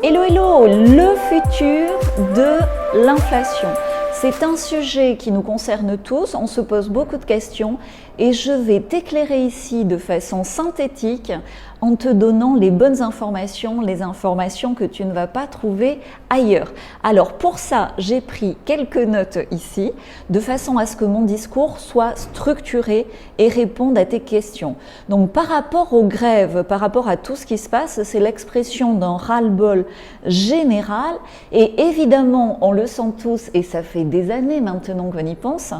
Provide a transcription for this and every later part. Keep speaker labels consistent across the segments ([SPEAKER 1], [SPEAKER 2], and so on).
[SPEAKER 1] Hello, hello, le futur de l'inflation. C'est un sujet qui nous concerne tous, on se pose beaucoup de questions et je vais t'éclairer ici de façon synthétique en te donnant les bonnes informations, les informations que tu ne vas pas trouver ailleurs. Alors pour ça, j'ai pris quelques notes ici de façon à ce que mon discours soit structuré et réponde à tes questions. Donc par rapport aux grèves, par rapport à tout ce qui se passe, c'est l'expression d'un ras-le-bol général et évidemment on le sent tous et ça fait des années maintenant qu'on y pense.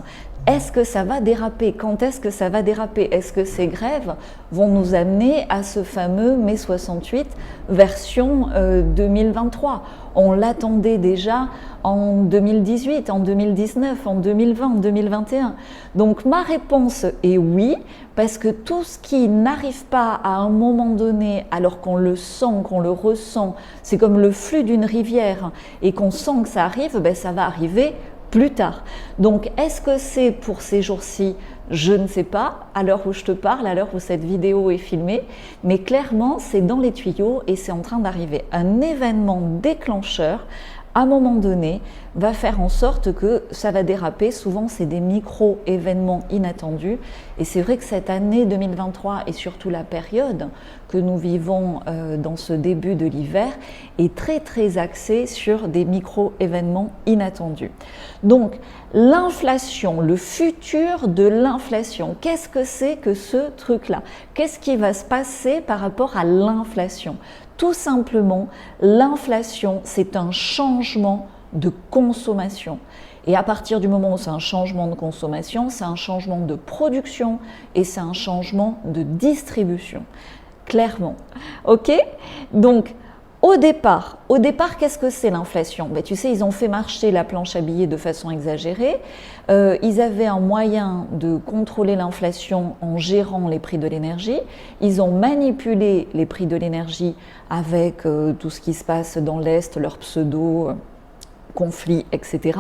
[SPEAKER 1] Est-ce que ça va déraper? Quand est-ce que ça va déraper? Est-ce que ces grèves vont nous amener à ce fameux mai 68 version 2023? On l'attendait déjà en 2018, en 2019, en 2020, en 2021. Donc ma réponse est oui, parce que tout ce qui n'arrive pas à un moment donné, alors qu'on le sent, qu'on le ressent, c'est comme le flux d'une rivière, et qu'on sent que ça arrive, ben ça va arriver plus tard. Donc, est-ce que c'est pour ces jours-ci? Je ne sais pas, à l'heure où je te parle, à l'heure où cette vidéo est filmée, mais clairement, c'est dans les tuyaux et c'est en train d'arriver. Un événement déclencheur, à un moment donné, va faire en sorte que ça va déraper. Souvent, c'est des micro-événements inattendus. Et c'est vrai que cette année 2023 et surtout la période que nous vivons dans ce début de l'hiver est très très axée sur des micro-événements inattendus. Donc, l'inflation, le futur de l'inflation, qu'est-ce que c'est que ce truc-là? Qu'est-ce qui va se passer par rapport à l'inflation? Tout simplement, l'inflation, c'est un changement de consommation. Et à partir du moment où c'est un changement de consommation, c'est un changement de production et c'est un changement de distribution. Clairement. OK? Donc, au départ, qu'est-ce que c'est l'inflation? Ben, tu sais, ils ont fait marcher la planche à billets de façon exagérée. Ils avaient un moyen de contrôler l'inflation en gérant les prix de l'énergie. Ils ont manipulé les prix de l'énergie avec tout ce qui se passe dans l'Est, leur pseudo conflits, etc.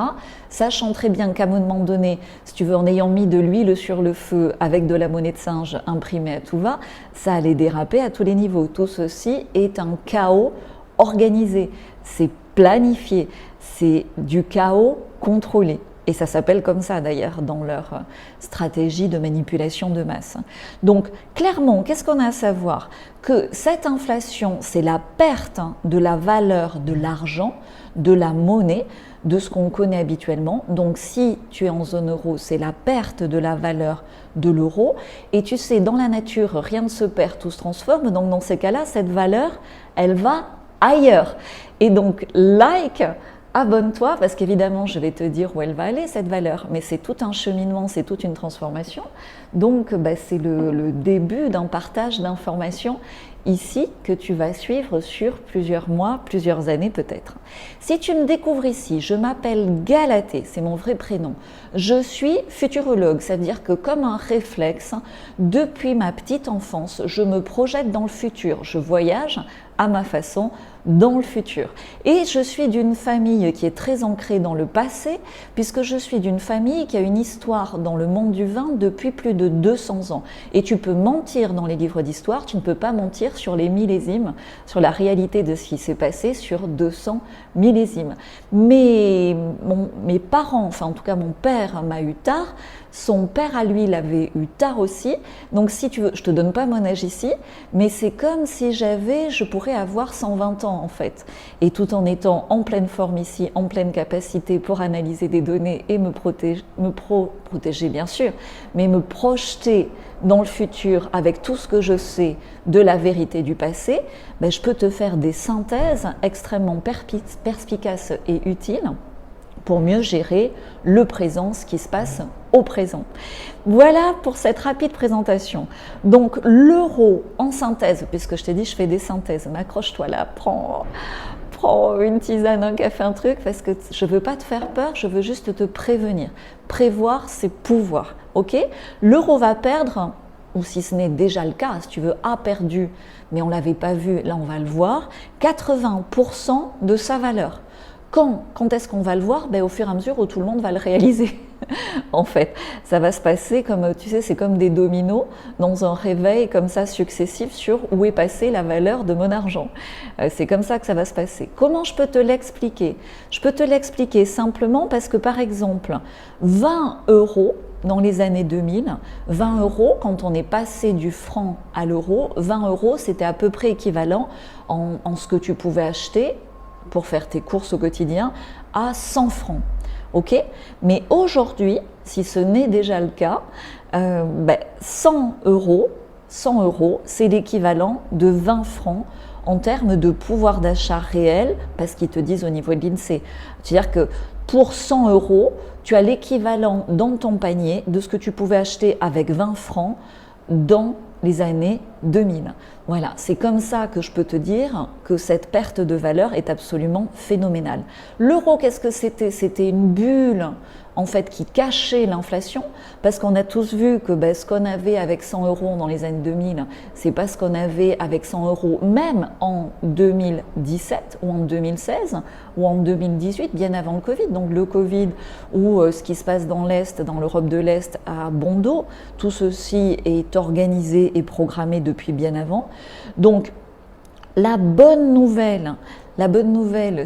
[SPEAKER 1] Sachant très bien qu'à un moment donné, si tu veux, en ayant mis de l'huile sur le feu avec de la monnaie de singe imprimée à tout va, ça allait déraper à tous les niveaux. Tout ceci est un chaos organisé, c'est planifié, c'est du chaos contrôlé. Et ça s'appelle comme ça d'ailleurs dans leur stratégie de manipulation de masse. Donc clairement, qu'est-ce qu'on a à savoir? Que cette inflation, c'est la perte de la valeur de l'argent, de la monnaie, de ce qu'on connaît habituellement. Donc si tu es en zone euro, c'est la perte de la valeur de l'euro. Et tu sais, dans la nature, rien ne se perd, tout se transforme. Donc dans ces cas-là, cette valeur, elle va ailleurs. Et donc, abonne-toi parce qu'évidemment, je vais te dire où elle va aller, cette valeur. Mais c'est tout un cheminement, c'est toute une transformation. Donc, c'est le début d'un partage d'informations ici que tu vas suivre sur plusieurs mois, plusieurs années peut-être. Si tu me découvres ici, je m'appelle Galatée, c'est mon vrai prénom. Je suis futurologue, c'est-à-dire que comme un réflexe, depuis ma petite enfance, je me projette dans le futur. Je voyage à ma façon dans le futur. Et je suis d'une famille qui est très ancrée dans le passé, puisque je suis d'une famille qui a une histoire dans le monde du vin depuis plus de 200 ans. Et tu peux mentir dans les livres d'histoire, tu ne peux pas mentir sur les millésimes, sur la réalité de ce qui s'est passé sur 200 millésimes. Mais mes parents, enfin en tout cas mon père m'a eu tard, son père à lui l'avait eu tard aussi. Donc si tu veux, je te donne pas mon âge ici, mais c'est comme si je pourrais avoir 120 ans en fait. Et tout en étant en pleine forme ici, en pleine capacité pour analyser des données et me protéger bien sûr, mais me projeter dans le futur avec tout ce que je sais de la vérité du passé, je peux te faire des synthèses extrêmement perspicaces et utiles pour mieux gérer le présent, ce qui se passe au présent. Voilà pour cette rapide présentation. Donc l'euro en synthèse, puisque je t'ai dit je fais des synthèses, m'accroche-toi là, prends une tisane, un café, un truc, parce que je ne veux pas te faire peur, je veux juste te prévenir. Prévoir, c'est pouvoir, ok? L'euro va perdre, ou si ce n'est déjà le cas, si tu veux, a perdu, mais on ne l'avait pas vu, là on va le voir, 80% de sa valeur. Quand est-ce qu'on va le voir? Au fur et à mesure où tout le monde va le réaliser. En fait, ça va se passer comme, tu sais, c'est comme des dominos dans un réveil comme ça successif sur où est passée la valeur de mon argent. C'est comme ça que ça va se passer. Comment je peux te l'expliquer? Je peux te l'expliquer simplement parce que, par exemple, 20 euros dans les années 2000, 20 euros, quand on est passé du franc à l'euro, 20 euros, c'était à peu près équivalent en ce que tu pouvais acheter pour faire tes courses au quotidien à 100 francs. Ok? Mais aujourd'hui, si ce n'est déjà le cas, 100 euros, c'est l'équivalent de 20 francs en termes de pouvoir d'achat réel, parce qu'ils te disent au niveau de l'INSEE. C'est-à-dire que pour 100 euros, tu as l'équivalent dans ton panier de ce que tu pouvais acheter avec 20 francs dans les années 2000. Voilà, c'est comme ça que je peux te dire que cette perte de valeur est absolument phénoménale. L'euro, qu'est-ce que c'était? C'était une bulle en fait qui cachait l'inflation, parce qu'on a tous vu que ce qu'on avait avec 100 euros dans les années 2000, c'est pas ce qu'on avait avec 100 euros même en 2017 ou en 2016 ou en 2018, bien avant le Covid. Donc le Covid ou ce qui se passe dans l'Est, dans l'Europe de l'Est à bon dos, tout ceci est organisé et programmé depuis bien avant. Donc la bonne nouvelle,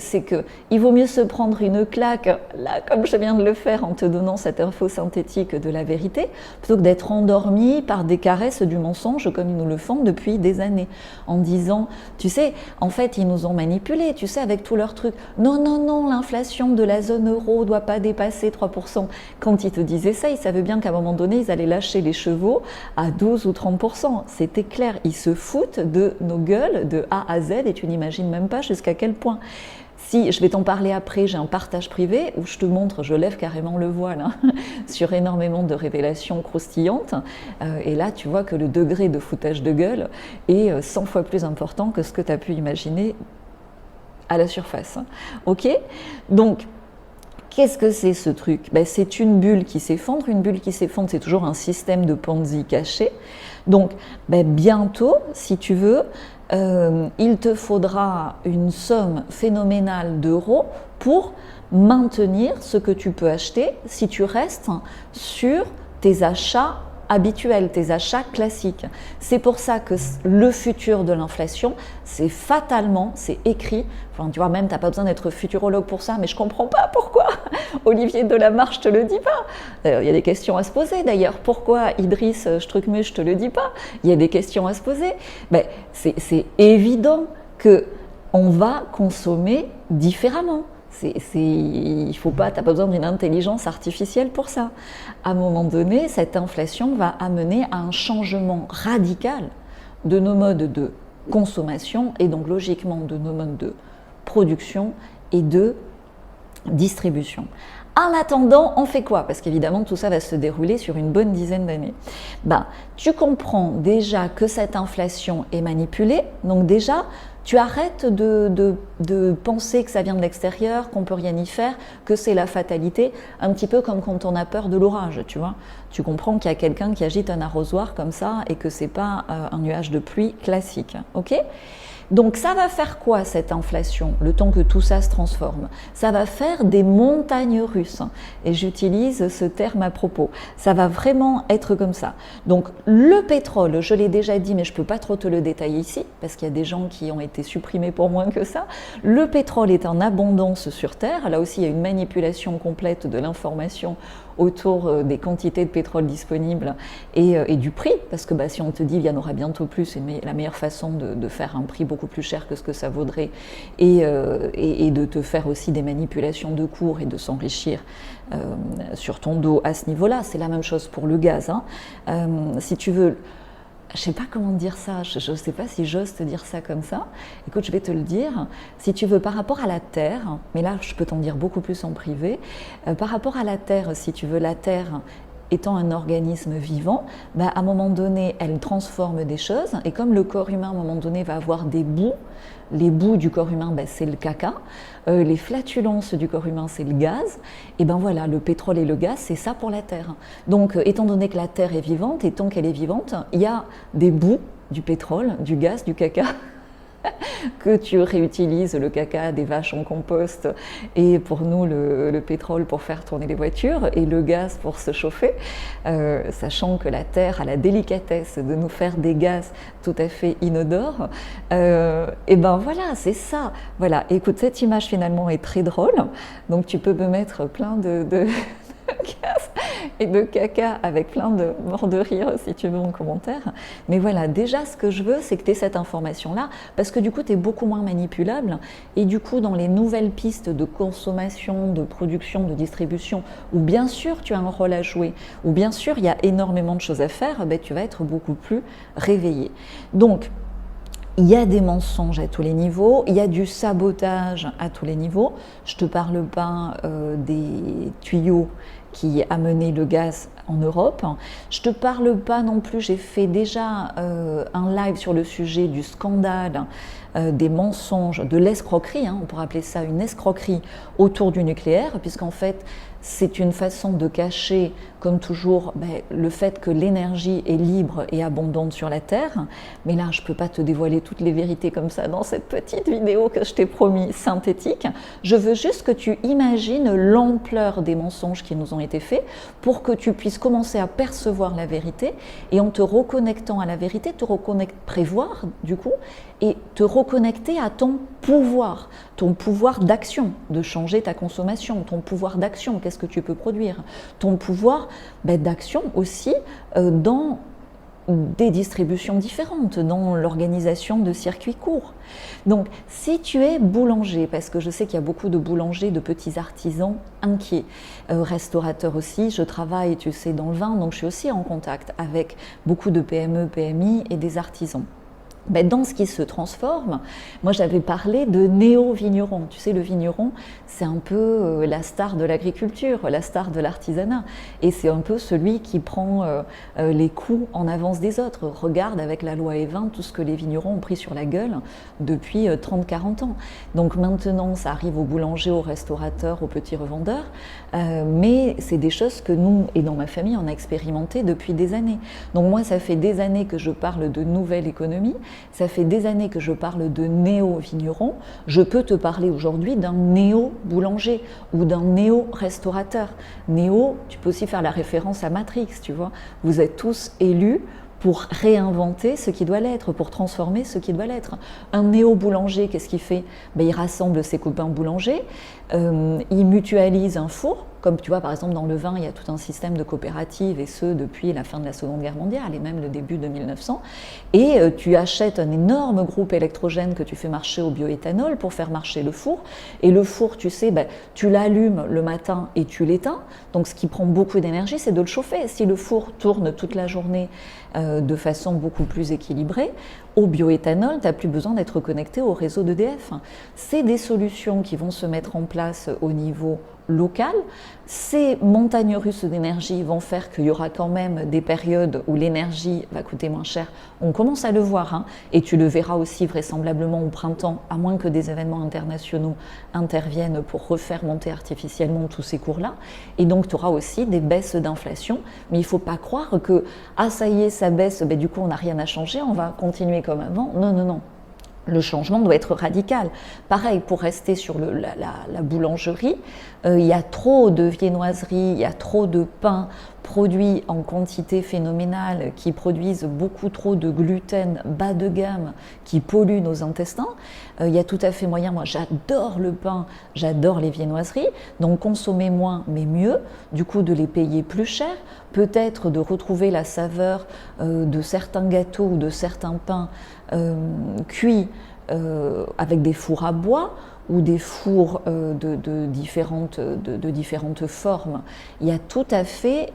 [SPEAKER 1] c'est qu'il vaut mieux se prendre une claque, là, comme je viens de le faire en te donnant cette info synthétique de la vérité, plutôt que d'être endormi par des caresses du mensonge comme ils nous le font depuis des années, en disant, tu sais, en fait, ils nous ont manipulés, tu sais, avec tous leurs trucs. Non, non, non, l'inflation de la zone euro ne doit pas dépasser 3%. Quand ils te disaient ça, ils savaient bien qu'à un moment donné, ils allaient lâcher les chevaux à 12 ou 30%. C'était clair, ils se foutent de nos gueules de A à Z et tu n'imagines même pas jusqu'à quel point. Si, je vais t'en parler après, j'ai un partage privé où je te montre, je lève carrément le voile sur énormément de révélations croustillantes. Et là, tu vois que le degré de foutage de gueule est 100 fois plus important que ce que tu as pu imaginer à la surface. Ok? Donc, qu'est-ce que c'est ce truc? C'est une bulle qui s'effondre. Une bulle qui s'effondre, c'est toujours un système de Ponzi caché. Donc, bientôt, si tu veux, il te faudra une somme phénoménale d'euros pour maintenir ce que tu peux acheter si tu restes sur tes achats habituels, tes achats classiques. C'est pour ça que le futur de l'inflation, c'est fatalement, c'est écrit, enfin, tu vois, même tu n'as pas besoin d'être futurologue pour ça, mais je ne comprends pas pourquoi Olivier Delamarche ne te le dit pas. Il y a des questions à se poser d'ailleurs. Pourquoi Idriss Struckmuch ne te le dit pas? Il y a des questions à se poser. C'est évident qu'on va consommer différemment. Il ne faut pas, tu n'as pas besoin d'une intelligence artificielle pour ça. À un moment donné, cette inflation va amener à un changement radical de nos modes de consommation et donc logiquement de nos modes de production et de distribution. En attendant, on fait quoi? Parce qu'évidemment, tout ça va se dérouler sur une bonne dizaine d'années. Tu comprends déjà que cette inflation est manipulée, donc déjà, tu arrêtes de penser que ça vient de l'extérieur, qu'on ne peut rien y faire, que c'est la fatalité, un petit peu comme quand on a peur de l'orage, tu vois. Tu comprends qu'il y a quelqu'un qui agite un arrosoir comme ça et que ce n'est pas un nuage de pluie classique, ok? Donc ça va faire quoi cette inflation, le temps que tout ça se transforme? Ça va faire des montagnes russes, et j'utilise ce terme à propos. Ça va vraiment être comme ça. Donc le pétrole, je l'ai déjà dit, mais je ne peux pas trop te le détailler ici, parce qu'il y a des gens qui ont été supprimés pour moins que ça. Le pétrole est en abondance sur Terre. Là aussi, il y a une manipulation complète de l'information autour des quantités de pétrole disponibles et du prix, parce que si on te dit qu'il y en aura bientôt plus, c'est la meilleure façon de faire un prix beaucoup plus cher que ce que ça vaudrait et de te faire aussi des manipulations de cours et de s'enrichir sur ton dos à ce niveau-là. C'est la même chose pour le gaz. Si tu veux... Je ne sais pas comment dire ça, je ne sais pas si j'ose te dire ça comme ça. Écoute, je vais te le dire. Si tu veux, par rapport à la Terre, mais là, je peux t'en dire beaucoup plus en privé, par rapport à la Terre, si tu veux, la Terre étant un organisme vivant, à un moment donné, elle transforme des choses. Et comme le corps humain, à un moment donné, va avoir des bouts, les bouts du corps humain, c'est le caca. Les flatulences du corps humain, c'est le gaz. Et voilà, le pétrole et le gaz, c'est ça pour la Terre. Donc, étant donné que la Terre est vivante, et tant qu'elle est vivante, il y a des bouts du pétrole, du gaz, du caca, que tu réutilises le caca des vaches en compost et pour nous le pétrole pour faire tourner les voitures et le gaz pour se chauffer, sachant que la Terre a la délicatesse de nous faire des gaz tout à fait inodores, et ben voilà, c'est ça. Voilà, écoute, cette image finalement est très drôle, donc tu peux me mettre plein de gaz et de caca avec plein de morts de rire si tu veux en commentaire. Mais voilà, déjà ce que je veux, c'est que tu aies cette information-là, parce que du coup, tu es beaucoup moins manipulable. Et du coup, dans les nouvelles pistes de consommation, de production, de distribution, où bien sûr tu as un rôle à jouer, où bien sûr il y a énormément de choses à faire, ben, tu vas être beaucoup plus réveillé. Donc, il y a des mensonges à tous les niveaux, il y a du sabotage à tous les niveaux. Je ne te parle pas des tuyaux qui amenaient le gaz en Europe. Je ne te parle pas non plus, j'ai fait déjà un live sur le sujet du scandale, des mensonges, de l'escroquerie, on pourrait appeler ça une escroquerie autour du nucléaire, puisqu'en fait, c'est une façon de cacher, comme toujours, le fait que l'énergie est libre et abondante sur la Terre. Mais là, je ne peux pas te dévoiler toutes les vérités comme ça dans cette petite vidéo que je t'ai promis synthétique. Je veux juste que tu imagines l'ampleur des mensonges qui nous ont été faits pour que tu puisses commencer à percevoir la vérité et en te reconnectant à la vérité, prévoir du coup et te reconnecter à ton pouvoir d'action, de changer ta consommation, ton pouvoir d'action, qu'est-ce que tu peux produire, ton pouvoir d'action aussi dans des distributions différentes, dans l'organisation de circuits courts. Donc, si tu es boulanger, parce que je sais qu'il y a beaucoup de boulangers, de petits artisans inquiets, restaurateurs aussi, je travaille, tu sais, dans le vin, donc je suis aussi en contact avec beaucoup de PME, PMI et des artisans. Dans ce qui se transforme, moi j'avais parlé de néo-vigneron. Tu sais, le vigneron, c'est un peu la star de l'agriculture, la star de l'artisanat. Et c'est un peu celui qui prend les coups en avance des autres. Regarde avec la loi E20 tout ce que les vignerons ont pris sur la gueule depuis 30-40 ans. Donc maintenant, ça arrive aux boulangers, aux restaurateurs, aux petits revendeurs. Mais c'est des choses que nous, et dans ma famille, on a expérimenté depuis des années. Donc moi, ça fait des années que je parle de nouvelle économie. Ça fait des années que je parle de néo-vigneron. Je peux te parler aujourd'hui d'un néo-boulanger ou d'un néo-restaurateur. Néo, tu peux aussi faire la référence à Matrix, tu vois. Vous êtes tous élus pour réinventer ce qui doit l'être, pour transformer ce qui doit l'être. Un néo-boulanger, qu'est-ce qu'il fait? Il rassemble ses copains boulangers, il mutualise un four, comme tu vois par exemple dans le vin, il y a tout un système de coopératives et ce depuis la fin de la Seconde Guerre mondiale et même le début de 1900. Et tu achètes un énorme groupe électrogène que tu fais marcher au bioéthanol pour faire marcher le four. Et le four, tu sais, tu l'allumes le matin et tu l'éteins. Donc ce qui prend beaucoup d'énergie, c'est de le chauffer. Si le four tourne toute la journée de façon beaucoup plus équilibrée, au bioéthanol, tu n'as plus besoin d'être connecté au réseau d'EDF. C'est des solutions qui vont se mettre en place au niveau local. Ces montagnes russes d'énergie vont faire qu'il y aura quand même des périodes où l'énergie va coûter moins cher. On commence à le voir, et tu le verras aussi vraisemblablement au printemps, à moins que des événements internationaux interviennent pour refaire monter artificiellement tous ces cours-là. Et donc tu auras aussi des baisses d'inflation, mais il ne faut pas croire que « ah ça y est, ça baisse, du coup on n'a rien à changer, on va continuer comme avant ». Non, non, non. Le changement doit être radical. Pareil, pour rester sur la boulangerie, il y a trop de viennoiseries, il y a trop de pain produits en quantité phénoménale qui produisent beaucoup trop de gluten bas de gamme qui polluent nos intestins. Il y a tout à fait moyen, moi j'adore le pain, j'adore les viennoiseries, donc consommer moins mais mieux, du coup de les payer plus cher, peut-être de retrouver la saveur de certains gâteaux ou de certains pains cuits avec des fours à bois ou des fours de différentes formes. Il y a tout à fait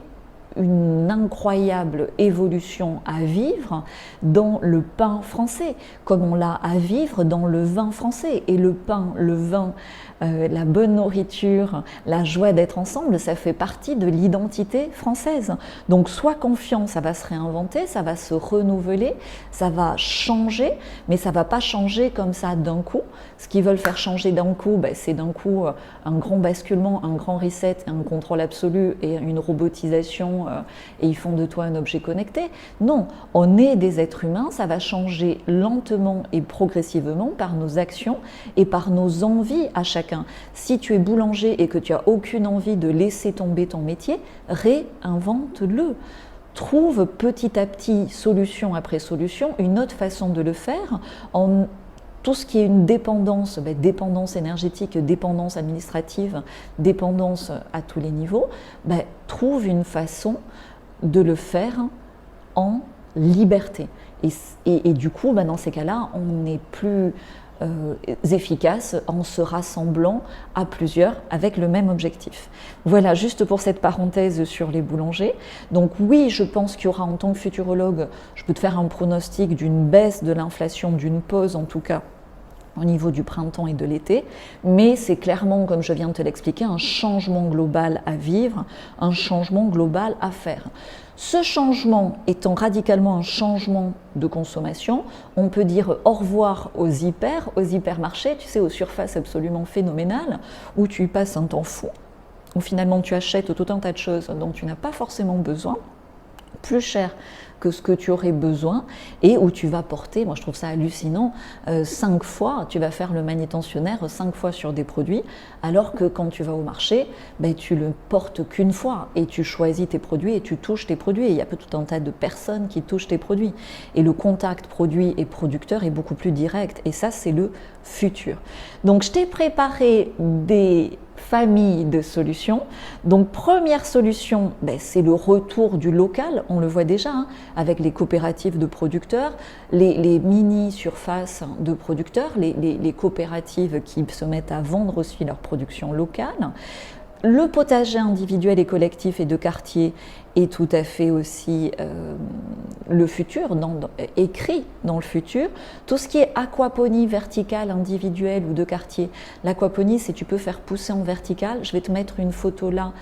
[SPEAKER 1] une incroyable évolution à vivre dans le pain français, comme on l'a à vivre dans le vin français. Et le pain, le vin, la bonne nourriture, la joie d'être ensemble, ça fait partie de l'identité française. Donc sois confiant, ça va se réinventer, ça va se renouveler, ça va changer, mais ça ne va pas changer comme ça d'un coup. Ce qu'ils veulent faire changer d'un coup, c'est d'un coup un grand basculement, un grand reset, un contrôle absolu et une robotisation et ils font de toi un objet connecté. Non, on est des êtres humains, ça va changer lentement et progressivement par nos actions et par nos envies à chacun. Si tu es boulanger et que tu n'as aucune envie de laisser tomber ton métier, réinvente-le. Trouve petit à petit, solution après solution, une autre façon de le faire en tout ce qui est une dépendance, dépendance énergétique, dépendance administrative, dépendance à tous les niveaux, trouve une façon de le faire en liberté. Et du coup, dans ces cas-là, on est plus efficace en se rassemblant à plusieurs avec le même objectif. Voilà, juste pour cette parenthèse sur les boulangers. Donc oui, je pense qu'il y aura en tant que futurologue, je peux te faire un pronostic d'une baisse de l'inflation, d'une pause en tout cas, au niveau du printemps et de l'été, mais c'est clairement, comme je viens de te l'expliquer, un changement global à vivre, un changement global à faire. Ce changement étant radicalement un changement de consommation, on peut dire au revoir aux hypermarchés, tu sais, aux surfaces absolument phénoménales, où tu y passes un temps fou, où finalement tu achètes tout un tas de choses dont tu n'as pas forcément besoin, plus cher que ce que tu aurais besoin, et où tu vas porter, moi je trouve ça hallucinant, 5 fois, tu vas faire le manutentionnaire 5 fois sur des produits, alors que quand tu vas au marché, tu le portes qu'une fois, et tu choisis tes produits et tu touches tes produits, et il y a tout un tas de personnes qui touchent tes produits, et le contact produit et producteur est beaucoup plus direct, et ça c'est le futur. Donc je t'ai préparé des famille de solutions. Donc première solution, c'est le retour du local, on le voit déjà avec les coopératives de producteurs, les mini-surfaces de producteurs, les coopératives qui se mettent à vendre aussi leur production locale. Le potager individuel et collectif et de quartier est tout à fait aussi le futur, écrit dans le futur. Tout ce qui est aquaponie verticale, individuelle ou de quartier, l'aquaponie, c'est tu peux faire pousser en verticale. Je vais te mettre une photo là,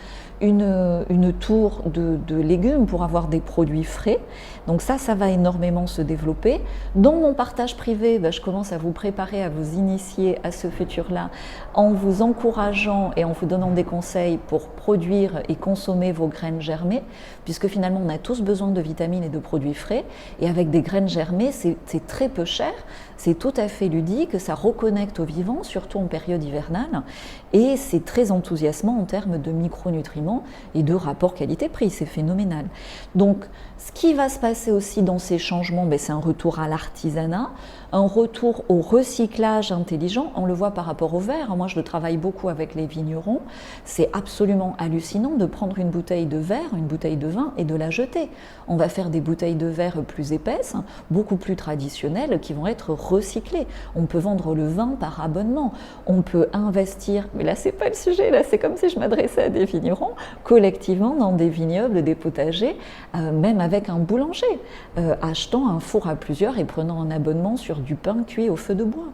[SPEAKER 1] une tour de légumes pour avoir des produits frais. Donc ça va énormément se développer. Dans mon partage privé, je commence à vous préparer, à vous initier à ce futur-là en vous encourageant et en vous donnant des conseils pour produire et consommer vos graines germées, puisque finalement on a tous besoin de vitamines et de produits frais, et avec des graines germées, c'est très peu cher, c'est tout à fait ludique, ça reconnecte au vivant, surtout en période hivernale, et c'est très enthousiasmant en termes de micronutriments et de rapport qualité-prix, c'est phénoménal. Donc ce qui va se passer aussi dans ces changements, c'est un retour à l'artisanat, un retour au recyclage intelligent, on le voit par rapport au verre, moi je le travaille beaucoup avec les vignerons, c'est absolument hallucinant de prendre une bouteille de verre, une bouteille de vin et de la jeter. On va faire des bouteilles de verre plus épaisses, beaucoup plus traditionnelles, qui vont être recyclées. On peut vendre le vin par abonnement, on peut investir, mais là c'est pas le sujet, là c'est comme si je m'adressais à des vignerons, collectivement dans des vignobles, des potagers, même avec un boulanger, achetant un four à plusieurs et prenant un abonnement sur du pain cuit au feu de bois.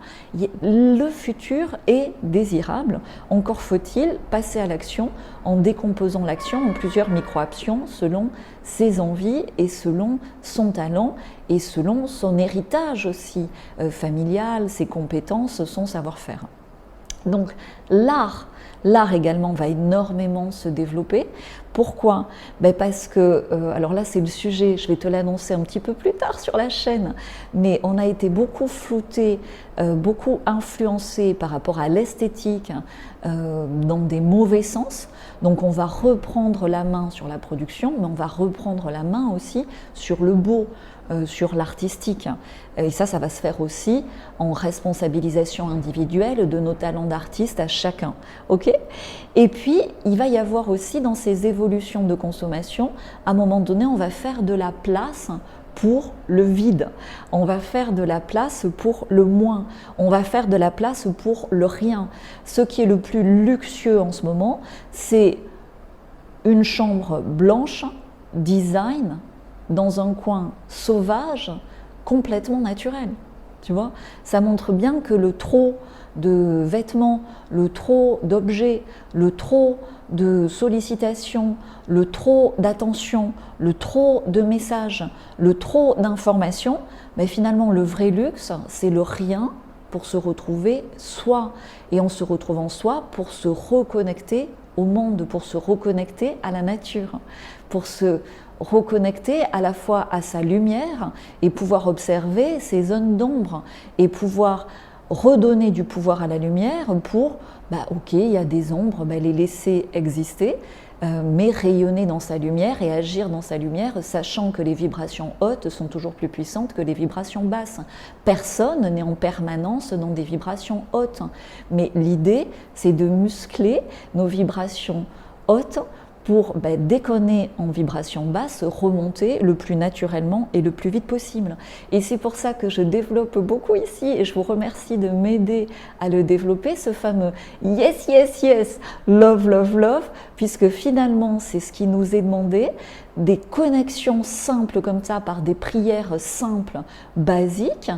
[SPEAKER 1] Le futur est désirable, encore faut-il passer à l'action en décomposant l'action en plusieurs micro-actions selon ses envies et selon son talent et selon son héritage aussi familial, ses compétences, son savoir-faire. Donc l'art également va énormément se développer. Pourquoi ? Parce que, alors là c'est le sujet, je vais te l'annoncer un petit peu plus tard sur la chaîne, mais on a été beaucoup flouté, beaucoup influencé par rapport à l'esthétique dans des mauvais sens. Donc on va reprendre la main sur la production, mais on va reprendre la main aussi sur le beau, sur l'artistique. Et ça va se faire aussi en responsabilisation individuelle de nos talents d'artistes à chacun. Ok ? Et puis, il va y avoir aussi dans ces évolutions de consommation, à un moment donné, on va faire de la place pour le vide. On va faire de la place pour le moins. On va faire de la place pour le rien. Ce qui est le plus luxueux en ce moment, c'est une chambre blanche, design, dans un coin sauvage, complètement naturel. Tu vois, ça montre bien que le trop de vêtements, le trop d'objets, le trop de sollicitations, le trop d'attention, le trop de messages, le trop d'informations, mais finalement le vrai luxe, c'est le rien pour se retrouver soi, et en se retrouvant soi pour se reconnecter au monde, pour se reconnecter à la nature, pour se reconnecter à la fois à sa lumière et pouvoir observer ces zones d'ombre et pouvoir redonner du pouvoir à la lumière pour, ok, il y a des ombres, les laisser exister, mais rayonner dans sa lumière et agir dans sa lumière, sachant que les vibrations hautes sont toujours plus puissantes que les vibrations basses. Personne n'est en permanence dans des vibrations hautes, mais l'idée, c'est de muscler nos vibrations hautes pour, dès qu'on est en vibration basse, remonter le plus naturellement et le plus vite possible. Et c'est pour ça que je développe beaucoup ici, et je vous remercie de m'aider à le développer, ce fameux yes, yes, yes, love, love, love, puisque finalement, c'est ce qui nous est demandé, des connexions simples comme ça, par des prières simples, basiques,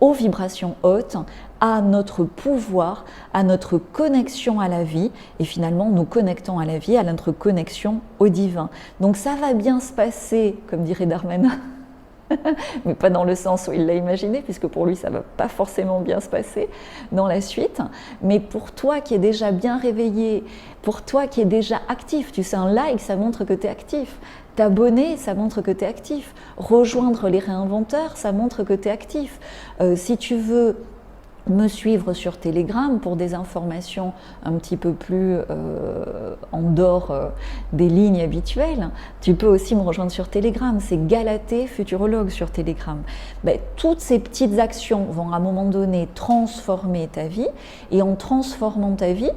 [SPEAKER 1] aux vibrations hautes, à notre pouvoir, à notre connexion à la vie, et finalement nous connectons à la vie, à notre connexion au divin. Donc ça va bien se passer, comme dirait Darmanin, mais pas dans le sens où il l'a imaginé, puisque pour lui ça ne va pas forcément bien se passer dans la suite, mais pour toi qui es déjà bien réveillé, pour toi qui es déjà actif, tu sais, un like ça montre que tu es actif, t'abonner, ça montre que tu es actif, rejoindre les réinventeurs, ça montre que tu es actif. Si tu veux me suivre sur Telegram pour des informations un petit peu plus en dehors des lignes habituelles, tu peux aussi me rejoindre sur Telegram, c'est Galatée Futurologue sur Telegram. Toutes ces petites actions vont à un moment donné transformer ta vie, et en transformant ta vie,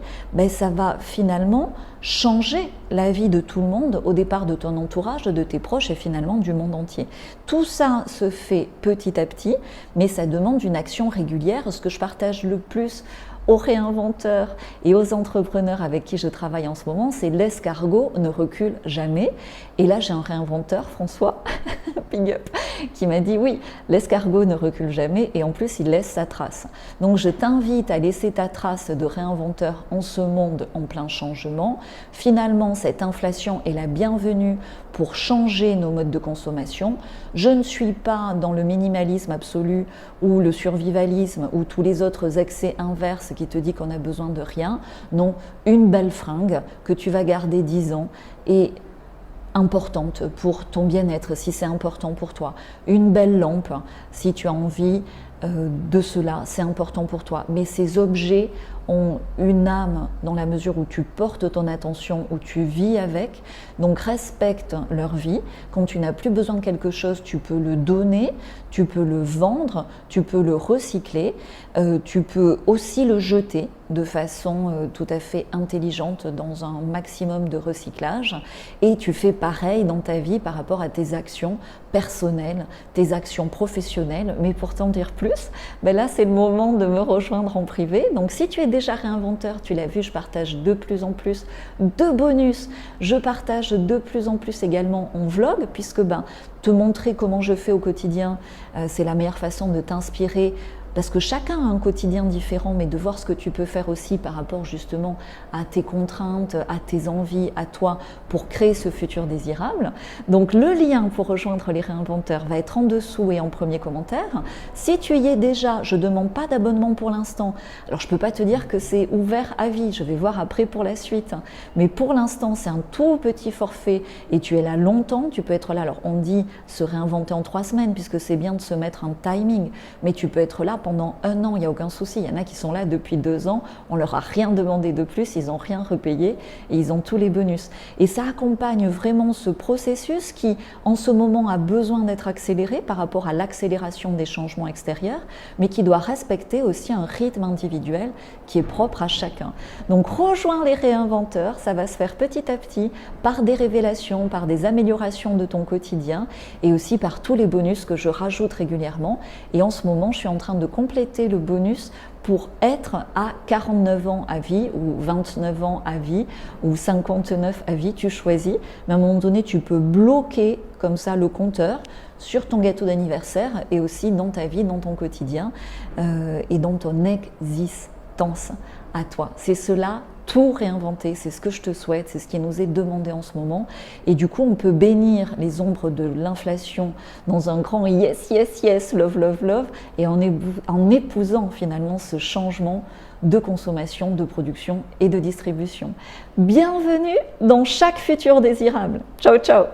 [SPEAKER 1] ça va finalement changer la vie de tout le monde, au départ de ton entourage, de tes proches et finalement du monde entier. Tout ça se fait petit à petit, mais ça demande une action régulière. Ce que je partage le plus aux réinventeurs et aux entrepreneurs avec qui je travaille en ce moment, c'est l'escargot ne recule jamais. Et là, j'ai un réinventeur, François, big up, qui m'a dit oui, l'escargot ne recule jamais et en plus, il laisse sa trace. Donc, je t'invite à laisser ta trace de réinventeur en ce monde en plein changement. Finalement, cette inflation est la bienvenue pour changer nos modes de consommation. Je ne suis pas dans le minimalisme absolu ou le survivalisme ou tous les autres excès inverses qui te dit qu'on a besoin de rien. Non, une belle fringue que tu vas garder 10 ans est importante pour ton bien-être si c'est important pour toi. Une belle lampe si tu as envie de cela, c'est important pour toi. Mais ces objets ont une âme dans la mesure où tu portes ton attention, où tu vis avec, donc respecte leur vie. Quand tu n'as plus besoin de quelque chose, tu peux le donner, tu peux le vendre, tu peux le recycler, tu peux aussi le jeter de façon tout à fait intelligente dans un maximum de recyclage, et tu fais pareil dans ta vie par rapport à tes actions personnelles, tes actions professionnelles. Mais pour t'en dire plus, là c'est le moment de me rejoindre en privé. Donc si tu es déjà réinventeur, tu l'as vu, je partage de plus en plus de bonus, je partage de plus en plus également en vlog, puisque te montrer comment je fais au quotidien, c'est la meilleure façon de t'inspirer, parce que chacun a un quotidien différent, mais de voir ce que tu peux faire aussi par rapport justement à tes contraintes, à tes envies, à toi, pour créer ce futur désirable. Donc le lien pour rejoindre les réinventeurs va être en dessous et en premier commentaire. Si tu y es déjà, je ne demande pas d'abonnement pour l'instant. Alors je ne peux pas te dire que c'est ouvert à vie, je vais voir après pour la suite. Mais pour l'instant, c'est un tout petit forfait et tu es là longtemps, tu peux être là. Alors on dit se réinventer en 3 semaines, puisque c'est bien de se mettre un timing, mais tu peux être là pendant 1 an, il n'y a aucun souci. Il y en a qui sont là depuis 2 ans, on leur a rien demandé de plus, ils n'ont rien repayé et ils ont tous les bonus. Et ça accompagne vraiment ce processus qui, en ce moment, a besoin d'être accéléré par rapport à l'accélération des changements extérieurs, mais qui doit respecter aussi un rythme individuel qui est propre à chacun. Donc rejoins les réinventeurs, ça va se faire petit à petit par des révélations, par des améliorations de ton quotidien et aussi par tous les bonus que je rajoute régulièrement. Et en ce moment, je suis en train de compléter le bonus pour être à 49 ans à vie ou 29 ans à vie ou 59 à vie, tu choisis. Mais à un moment donné, tu peux bloquer comme ça le compteur sur ton gâteau d'anniversaire et aussi dans ta vie, dans ton quotidien et dans ton existence. pense à toi. C'est cela, tout réinventer, c'est ce que je te souhaite, c'est ce qui nous est demandé en ce moment. Et du coup, on peut bénir les ombres de l'inflation dans un grand yes, yes, yes, love, love, love, et en épousant finalement ce changement de consommation, de production et de distribution. Bienvenue dans chaque futur désirable. Ciao, ciao!